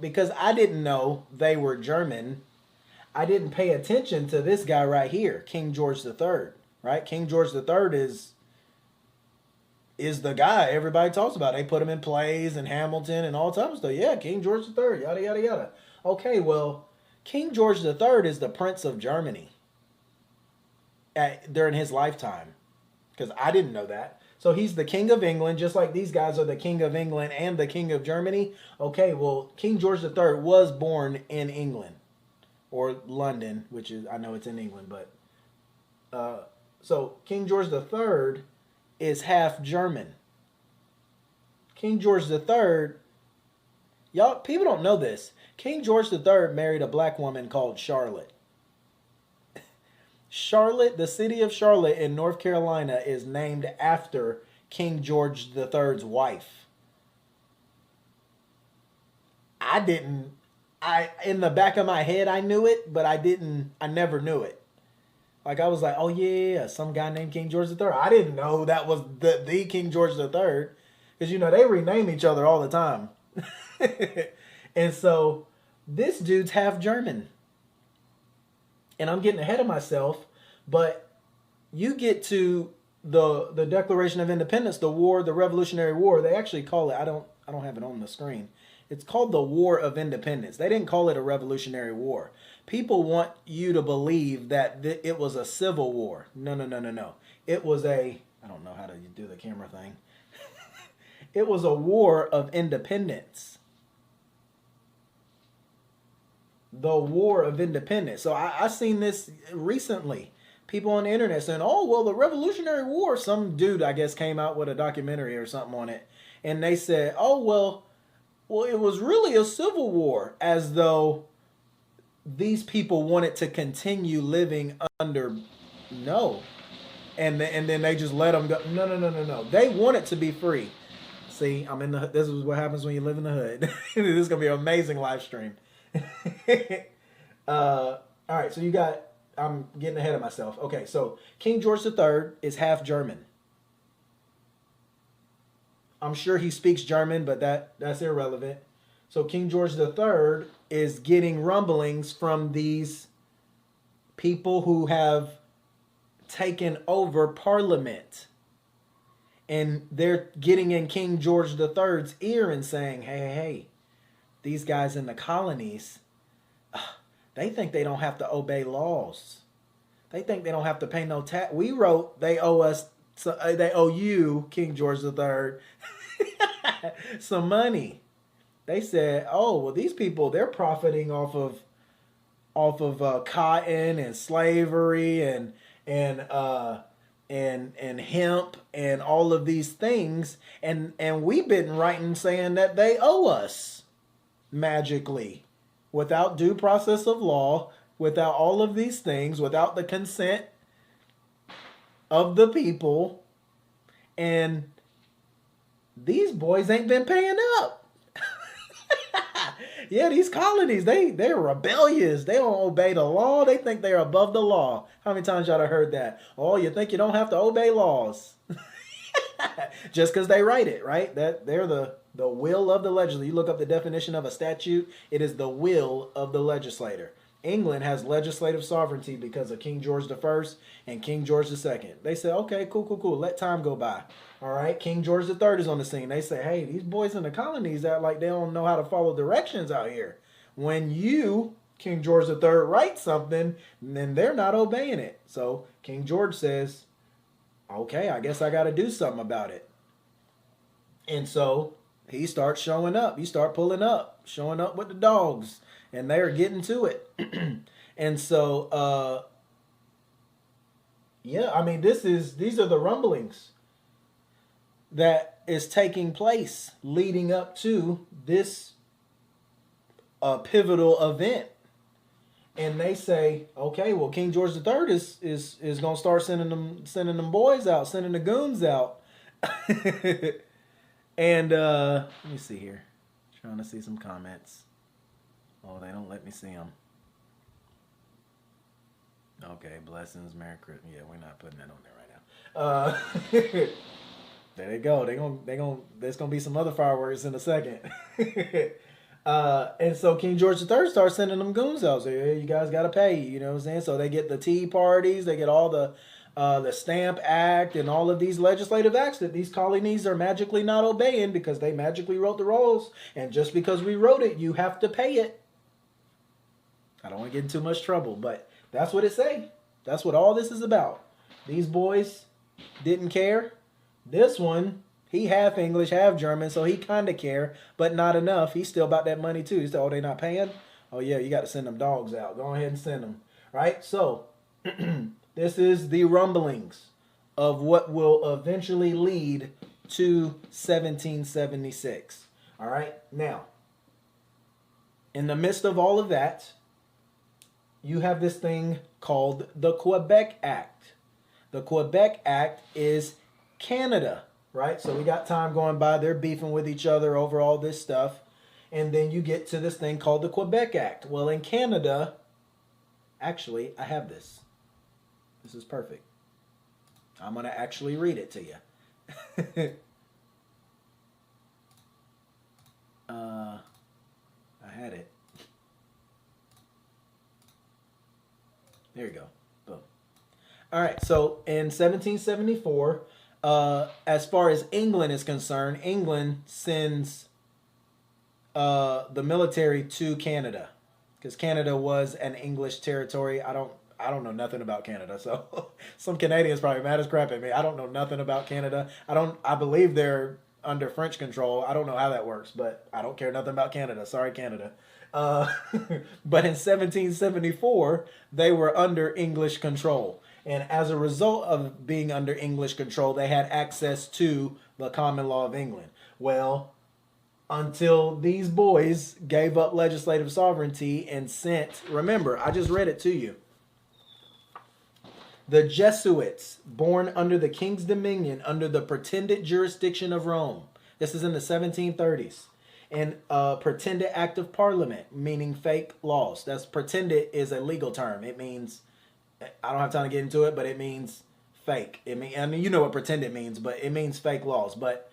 because I didn't know they were German, I didn't pay attention to this guy right here, King George III. Right? King George III is the guy everybody talks about. They put him in plays and Hamilton and all types of stuff. Yeah, King George III, yada yada yada. Okay, well, King George III is the Prince of Germany during his lifetime, because I didn't know that. So he's the King of England, just like these guys are the King of England and the King of Germany. Okay, well, King George III was born in England or London, which is, I know it's in England, but so King George III is half German. King George III, y'all, people don't know this. King George III married a black woman called Charlotte. Charlotte, the city of Charlotte in North Carolina, is named after King George III's wife. In the back of my head, I knew it, but I never knew it. Like, I was like, oh yeah, some guy named King George III. I didn't know that was the King George III. Because, they rename each other all the time. And so, this dude's half German. And I'm getting ahead of myself, but you get to the Declaration of Independence, the war, the Revolutionary War. They actually call it, I don't have it on the screen. It's called the War of Independence. They didn't call it a Revolutionary War. People want you to believe that it was a civil war. No. It was I don't know how to do the camera thing. It was a war of independence. The War of Independence. So I seen this recently. People on the internet saying, oh, well, the Revolutionary War. Some dude, I guess, came out with a documentary or something on it. And they said, oh, well, it was really a civil war, as though these people wanted to continue living under, no. And then they just let them go. No. They wanted to be free. See, this is what happens when you live in the hood. This is going to be an amazing live stream. All right, so I'm getting ahead of myself. Okay, so King George III is half German. I'm sure he speaks German, but that's irrelevant. So King George III is getting rumblings from these people who have taken over Parliament. And they're getting in King George III's ear and saying, hey, these guys in the colonies, they think they don't have to obey laws. They think they don't have to pay no tax. We wrote they owe you, King George III, some money. They said, oh, well, these people, they're profiting off of cotton and slavery and hemp and all of these things, and we've been writing saying that they owe us magically, without due process of law, without all of these things, without the consent of the people, and these boys ain't been paying up. Yeah, these colonies, they're rebellious. They don't obey the law. They think they're above the law. How many times y'all have heard that? Oh, you think you don't have to obey laws? Just because they write it, right? That they're the will of the legislator. You look up the definition of a statute, it is the will of the legislator. England has legislative sovereignty because of King George I and King George II. They say, okay, cool. Let time go by. All right, King George III is on the scene. They say, hey, these boys in the colonies act like they don't know how to follow directions out here. When you, King George III, write something, then they're not obeying it. So King George says, okay, I guess I got to do something about it. And so he starts showing up. He starts pulling up, showing up with the dogs. And they're getting to it. And so, yeah, I mean, these are the rumblings that is taking place leading up to this pivotal event. And they say, okay, well, King George III is going to start sending them boys out, sending the goons out. And let me see here. Trying to see some comments. Oh, they don't let me see them. Okay, blessings, Merry Christmas. Yeah, we're not putting that on there right now. There they go. There's gonna be some other fireworks in a second. And so King George III starts sending them goons out. So hey, you guys got to pay. You know what I'm saying? So they get the tea parties, they get all the Stamp Act and all of these legislative acts that these colonies are magically not obeying because they magically wrote the rules. And just because we wrote it, you have to pay it. I don't want to get in too much trouble, but that's what it say. That's what all this is about. These boys didn't care. This one, he half English, half German, so he kind of care, but not enough. He's still about that money too. He said, oh, they not paying? Oh, yeah, you got to send them dogs out. Go ahead and send them. Right? So, this is the rumblings of what will eventually lead to 1776. All right? Now, in the midst of all of that, you have this thing called the Quebec Act. The Quebec Act is Canada, right? So we got time going by. They're beefing with each other over all this stuff. And then you get to this thing called the Quebec Act. Well, in Canada, actually, I have this. This is perfect. I'm going to actually read it to you. I had it. There you go. Boom. All right. So in 1774, as far as England is concerned, England sends the military to Canada because Canada was an English territory. I don't know nothing about Canada, so some Canadians probably mad as crap at me. I don't know nothing about Canada. I believe they're under French control. I don't know how that works, but I don't care nothing about Canada. Sorry, Canada. But in 1774, they were under English control. And as a result of being under English control, they had access to the common law of England. Well, until these boys gave up legislative sovereignty and sent, remember, I just read it to you. The Jesuits, born under the King's Dominion, under the pretended jurisdiction of Rome. This is in the 1730s. And pretended act of parliament, meaning fake laws. That's pretended is a legal term. It means, I don't have time to get into it, but it means fake. I mean, you know what pretended means, but it means fake laws. But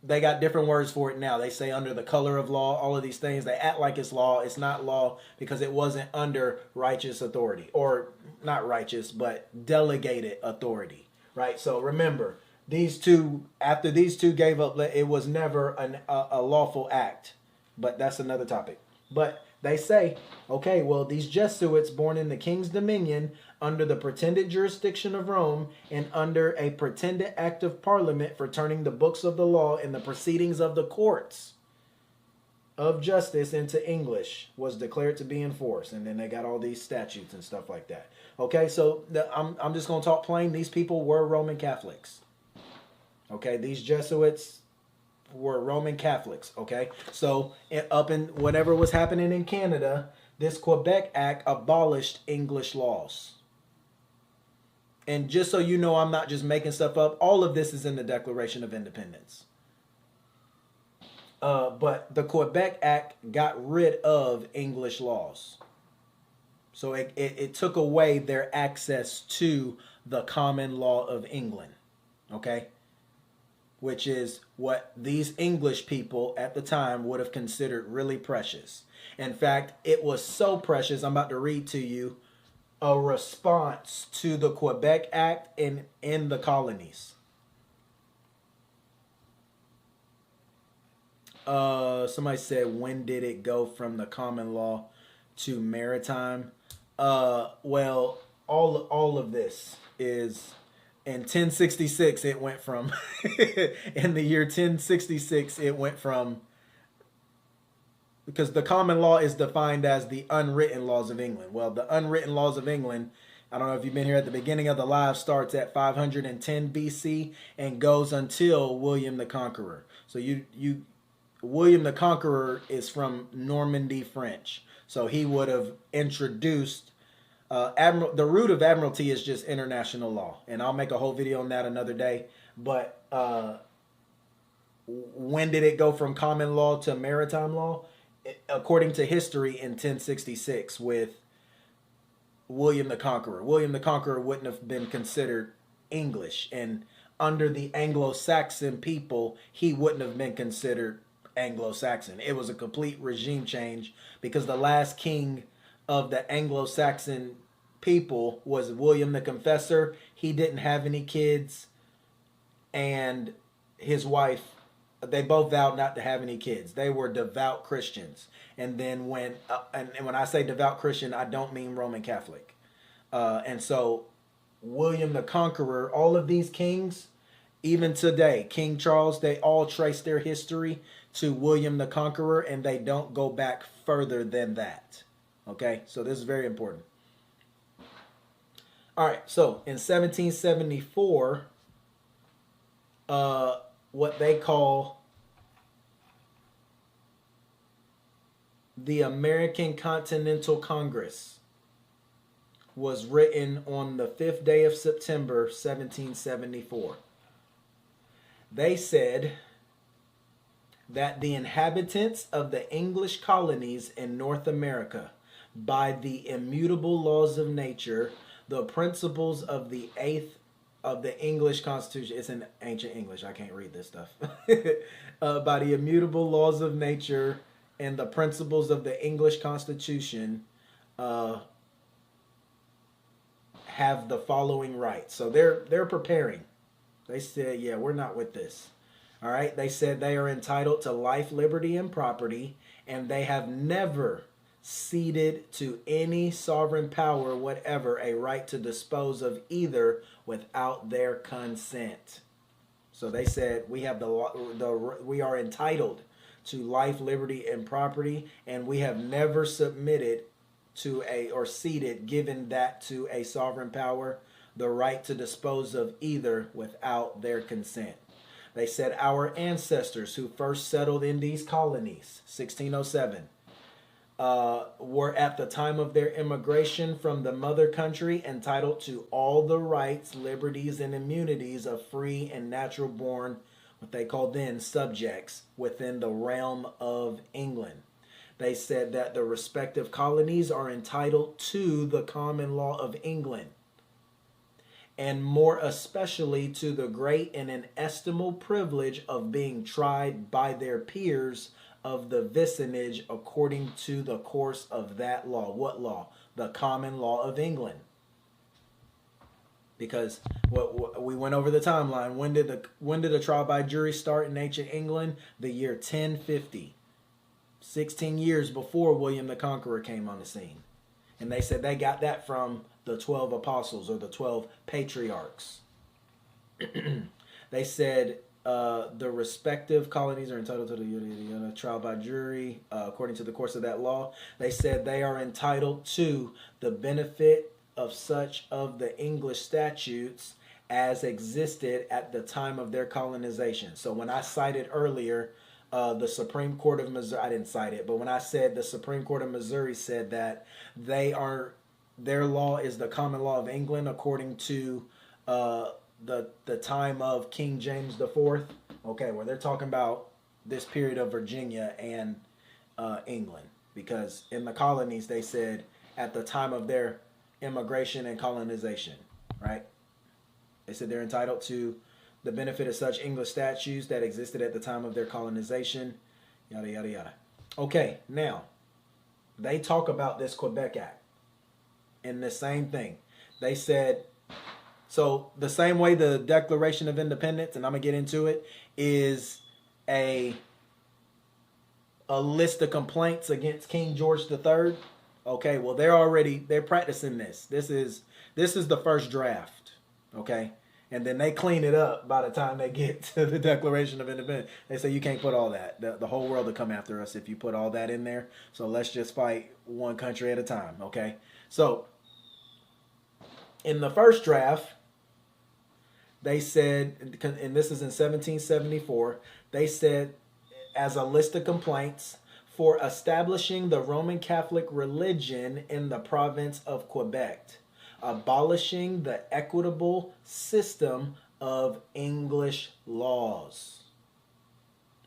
they got different words for it now. They say under the color of law, all of these things. They act like it's law. It's not law because it wasn't under righteous authority. Or not righteous, but delegated authority. Right? So remember, these two, after these two gave up, it was never a lawful act. But that's another topic. But they say, okay, well, these Jesuits born in the King's Dominion under the pretended jurisdiction of Rome and under a pretended act of parliament for turning the books of the law and the proceedings of the courts of justice into English was declared to be enforced. And then they got all these statutes and stuff like that. Okay, so I'm just going to talk plain. These people were Roman Catholics. Okay, these Jesuits were Roman Catholics. Okay, so up in whatever was happening in Canada, this Quebec Act abolished English laws. And just so you know, I'm not just making stuff up. All of this is in the Declaration of Independence. But the Quebec Act got rid of English laws. So it took away their access to the common law of England. Okay? Which is what these English people at the time would have considered really precious. In fact, it was so precious, I'm about to read to you a response to the Quebec Act in the colonies. Somebody said, when did it go from the common law to maritime? Well, all of this is... In 1066, it went from, in the year 1066, it went from, because the common law is defined as the unwritten laws of England. Well, the unwritten laws of England, I don't know if you've been here at the beginning of the live, starts at 510 BC and goes until William the Conqueror. So William the Conqueror is from Normandy French. So he would have introduced the root of admiralty is just international law, and I'll make a whole video on that another day. But when did it go from common law to maritime law? According to history, in 1066 with William the Conqueror. William the Conqueror wouldn't have been considered English, and under the Anglo-Saxon people, he wouldn't have been considered Anglo-Saxon. It was a complete regime change because the last king of the Anglo-Saxon people was William the Confessor. He didn't have any kids, and his wife, they both vowed not to have any kids. They were devout Christians. And then and when I say devout Christian, I don't mean Roman Catholic. And so William the Conqueror, all of these kings, even today, King Charles, they all trace their history to William the Conqueror, and they don't go back further than that. Okay, so this is very important. All right, so in 1774, what they call the American Continental Congress was written on the 5th day of September, 1774. They said that the inhabitants of the English colonies in North America, by the immutable laws of nature, the principles of the English Constitution, it's in ancient English, I can't read this stuff, by the immutable laws of nature and the principles of the English Constitution, have the following rights. So they're preparing. They said, yeah, we're not with this. All right. They said they are entitled to life, liberty, and property, and they have never ceded to any sovereign power whatever a right to dispose of either without their consent. So they said we have we are entitled to life, liberty, and property, and we have never submitted to or ceded, given that to a sovereign power, the right to dispose of either without their consent. They said our ancestors who first settled in these colonies, 1607, were at the time of their immigration from the mother country entitled to all the rights, liberties, and immunities of free and natural born, what they called then subjects, within the realm of England. They said that the respective colonies are entitled to the common law of England, and more especially to the great and inestimable privilege of being tried by their peers of the vicinage according to the course of that law. What law? The common law of England. Because we went over the timeline. When did the trial by jury start in ancient England? The year 1050. 16 years before William the Conqueror came on the scene. And they said they got that from the 12 apostles or the 12 patriarchs. They said the respective colonies are entitled to the trial by jury according to the course of that law. They said they are entitled to the benefit of such of the English statutes as existed at the time of their colonization. So when I cited earlier the Supreme Court of Missouri, I didn't cite it, but when I said the Supreme Court of Missouri said that their law is the common law of England according to the time of King James IV. Okay, where they're talking about this period of Virginia and England, because in the colonies they said at the time of their immigration and colonization, right? They said they're entitled to the benefit of such English statutes that existed at the time of their colonization, yada, yada, yada. Okay, now, they talk about this Quebec Act in the same thing. They said, so the same way the Declaration of Independence, and I'm going to get into it, is a list of complaints against King George III. Okay, well, they're practicing this. This is the first draft, okay? And then they clean it up by the time they get to the Declaration of Independence. They say you can't put all that. The whole world will come after us if you put all that in there. So let's just fight one country at a time, okay? So in the first draft, they said, and this is in 1774, they said as a list of complaints for establishing the Roman Catholic religion in the province of Quebec, abolishing the equitable system of English laws.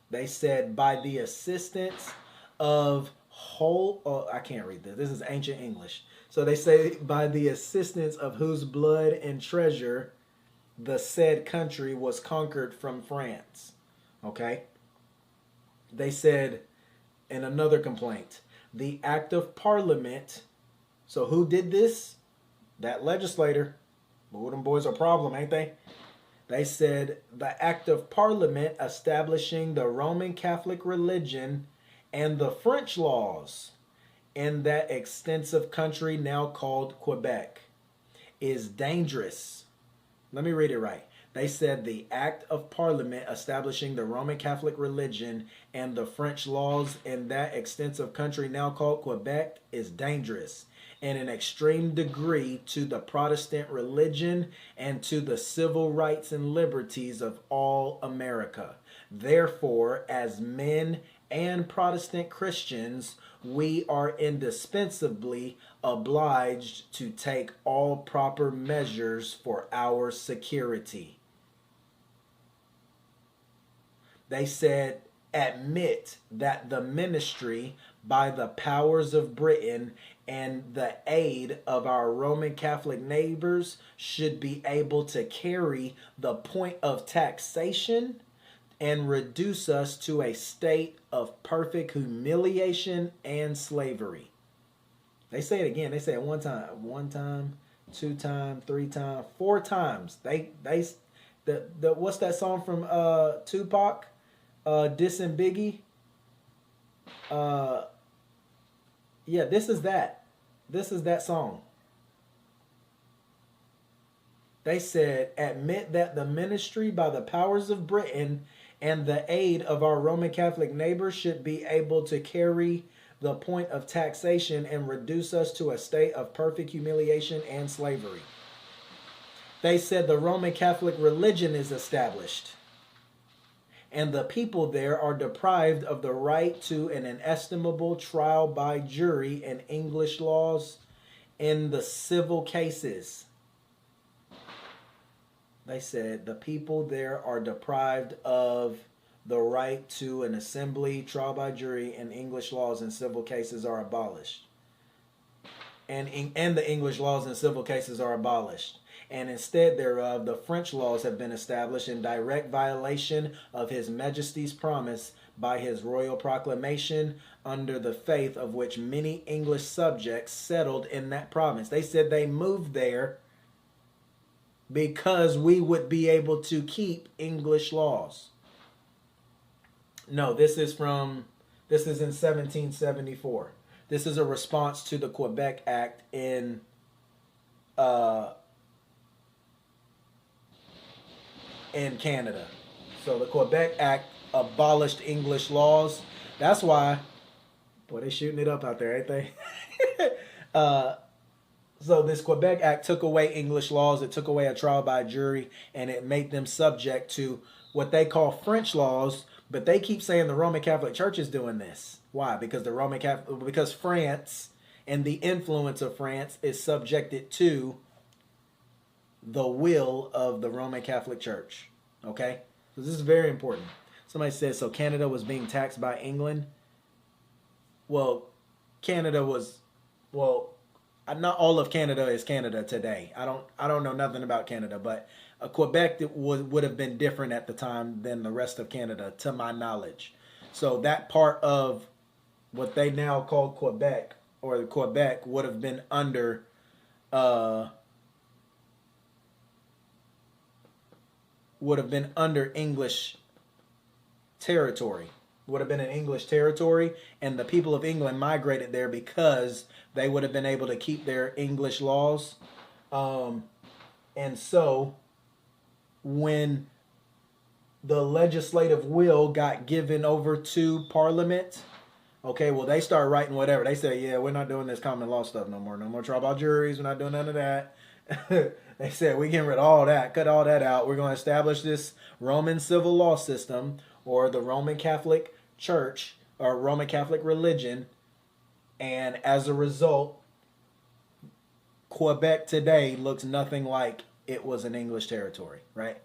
They said by the assistance of I can't read this. This is ancient English. So they say by the assistance of whose blood and treasure the said country was conquered from France. Okay? They said in another complaint, the act of parliament. So who did this? That legislator. But them boys are a problem, ain't they? They said the act of parliament establishing the Roman Catholic religion and the French laws in that extensive country now called Quebec is dangerous. Let me read it right. They said the act of parliament establishing the Roman Catholic religion and the French laws in that extensive country now called Quebec is dangerous in an extreme degree to the Protestant religion and to the civil rights and liberties of all America. Therefore, as men and Protestant Christians, we are indispensably obliged to take all proper measures for our security. They said, admit that the ministry by the powers of Britain and the aid of our Roman Catholic neighbors should be able to carry the point of taxation and reduce us to a state of perfect humiliation and slavery. They say it again. They say it one time, 2 times, 3 times, 4 times. The what's that song from Tupac? Dissing Biggie. Yeah, this is that. This is that song. They said, admit that the ministry by the powers of Britain and the aid of our Roman Catholic neighbors should be able to carry the point of taxation and reduce us to a state of perfect humiliation and slavery. They said the Roman Catholic religion is established, and the people there are deprived of the right to an inestimable trial by jury and English laws in the civil cases. They said the people there are deprived of the right to an assembly, trial by jury, and English laws in civil cases are abolished. And the English laws in civil cases are abolished. And instead thereof, the French laws have been established in direct violation of His Majesty's promise by his royal proclamation under the faith of which many English subjects settled in that province. They said they moved there because we would be able to keep English laws. No, this is in 1774. This is a response to the Quebec Act in Canada. So the Quebec Act abolished English laws. That's why, boy, they shooting it up out there, ain't they? So this Quebec Act took away English laws. It took away a trial by jury, and it made them subject to what they call French laws. But they keep saying the Roman Catholic Church is doing this. Why? Because because France and the influence of France is subjected to the will of the Roman Catholic Church. Okay? So this is very important. Somebody says, so Canada was being taxed by England? Well, not all of Canada is Canada today. I don't know nothing about Canada, but Quebec would have been different at the time than the rest of Canada, to my knowledge. So that part of what they now call Quebec, or Quebec, would have been under English territory. Would have been an English territory, and the people of England migrated there because they would have been able to keep their English laws. And so when the legislative will got given over to Parliament, okay, well, they start writing whatever. They say, yeah, we're not doing this common law stuff no more. No more trial by juries. We're not doing none of that. They said, we're getting rid of all that. Cut all that out. We're going to establish this Roman civil law system, or the Roman Catholic Church, or Roman Catholic religion. And as a result, Quebec today looks nothing like it was an English territory, right?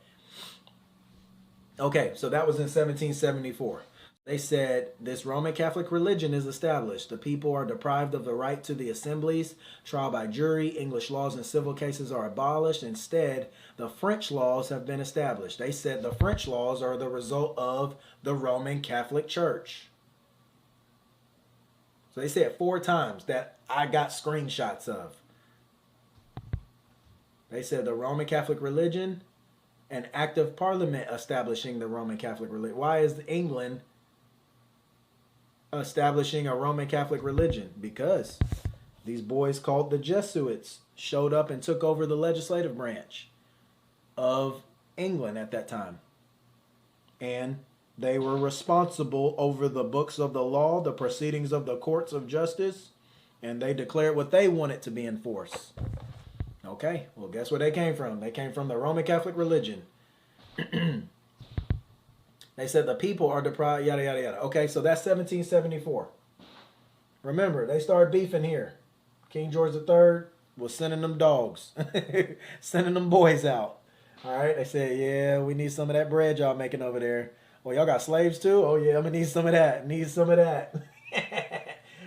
Okay, so that was in 1774. They said this Roman Catholic religion is established. The people are deprived of the right to the assemblies, trial by jury, English laws in civil cases are abolished. Instead, the French laws have been established. They said the French laws are the result of the Roman Catholic Church. So they said 4 times that I got screenshots of. They said the Roman Catholic religion, an act of parliament establishing the Roman Catholic religion. Why is England establishing a Roman Catholic religion? Because these boys called the Jesuits showed up and took over the legislative branch of England at that time. And they were responsible over the books of the law, the proceedings of the courts of justice, and they declared what they wanted to be enforced. Okay, well, guess where they came from? They came from the Roman Catholic religion. They said the people are deprived, yada, yada, yada. Okay, so that's 1774. Remember, they started beefing here. King George III was sending them dogs, sending them boys out. All right, they said, yeah, we need some of that bread y'all making over there. Well, y'all got slaves too? Oh, yeah, I'm going to need some of that. Need some of that.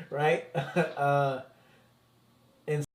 Right?